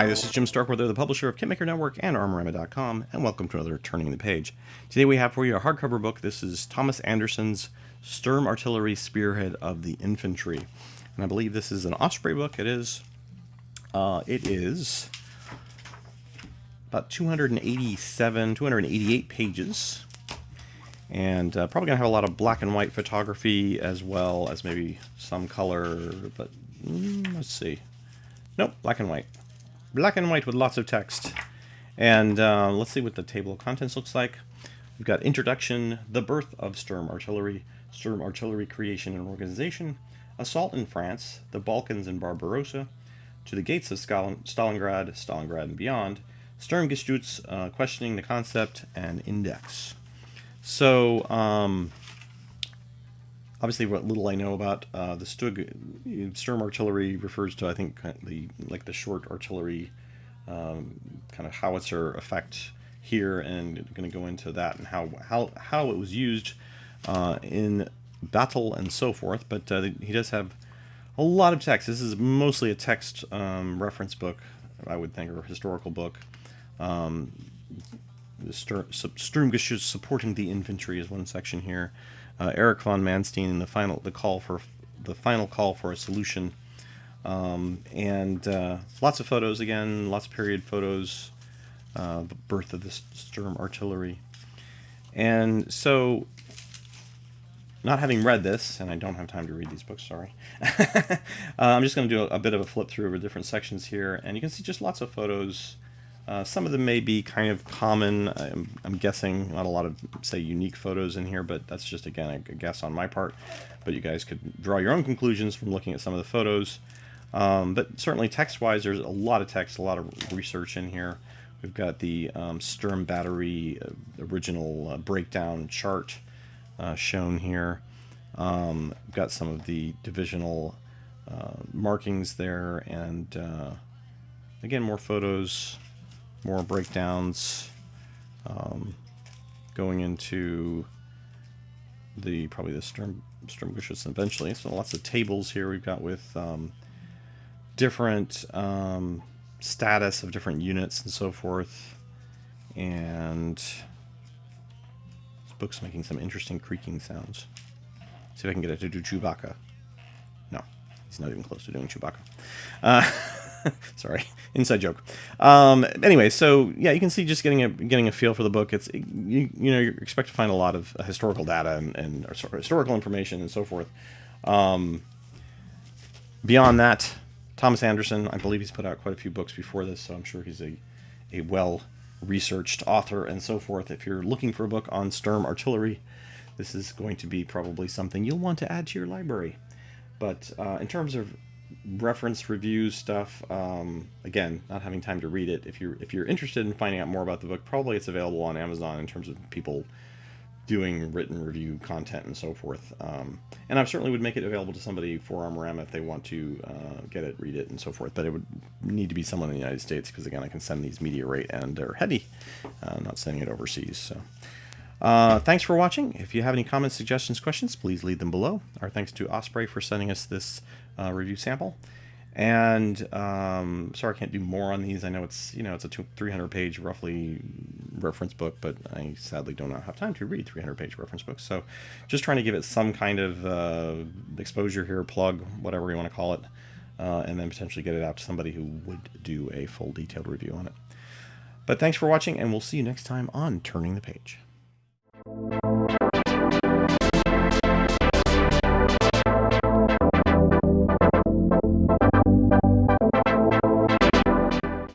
Hi, this is Jim Starkweather, the publisher of Kitmaker Network and Armorama.com, and welcome to another Turning the Page. Today we have for you a hardcover book. This is Thomas Anderson's Sturmartillerie Spearhead of the Infantry. And I believe this is an Osprey book. It is. It is about 288 pages. And probably going to have a lot of black and white photography as well as maybe some color, but let's see. Nope, black and white. Black and white with lots of text. And let's see what the table of contents looks like. We've got Introduction, The Birth of Sturm Artillery, Sturm Artillery Creation and Organization, Assault in France, the Balkans and Barbarossa, To the Gates of Stalingrad, Stalingrad and Beyond, Sturmgeschütz, Questioning the Concept, and Index. So, obviously, what little I know about the Sturm artillery refers to, I think, the short artillery kind of howitzer effect here, and going to go into that and how it was used in battle and so forth. But he does have a lot of text. This is mostly a text reference book, I would think, or a historical book. The Sturmgeschütz supporting the infantry is one section here. Erich von Manstein, the final call for a solution, and lots of photos again, lots of period photos, the birth of this Sturm artillery. And so, not having read this, and I don't have time to read these books, sorry, I'm just going to do a bit of a flip through over different sections here, and you can see just lots of photos. Some of them may be kind of common. I'm guessing not a lot of, say, unique photos in here, but that's just, again, a guess on my part. But you guys could draw your own conclusions from looking at some of the photos. But certainly text-wise, there's a lot of text, a lot of research in here. We've got the Sturm Battery original breakdown chart shown here. We've got some of the divisional markings there, and again, more photos. More breakdowns, going into probably the Sturmgeschütz eventually. So lots of tables here we've got with different status of different units and so forth. And this book's making some interesting creaking sounds. See if I can get it to do Chewbacca. No, he's not even close to doing Chewbacca. Sorry, inside joke. Anyway, so yeah, you can see just getting a feel for the book. It's you expect to find a lot of historical data and historical information and so forth. Beyond that, Thomas Anderson, I believe he's put out quite a few books before this, so I'm sure he's a well-researched author and so forth. If you're looking for a book on Sturm artillery, this is going to be probably something you'll want to add to your library. But in terms of reference reviews stuff, again, not having time to read it. If you're interested in finding out more about the book, probably it's available on Amazon in terms of people doing written review content and so forth. And I certainly would make it available to somebody for Armorama if they want to get it, read it, and so forth. But it would need to be someone in the United States because, again, I can send these media rate and they're heavy. I'm not sending it overseas. So thanks for watching. If you have any comments, suggestions, questions, please leave them below. Our thanks to Osprey for sending us this review sample. And sorry I can't do more on these. I know it's it's a 300-page roughly reference book, but I sadly do not have time to read 300-page reference books. So just trying to give it some kind of exposure here, plug, whatever you want to call it, and then potentially get it out to somebody who would do a full detailed review on it. But thanks for watching, and we'll see you next time on Turning the Page.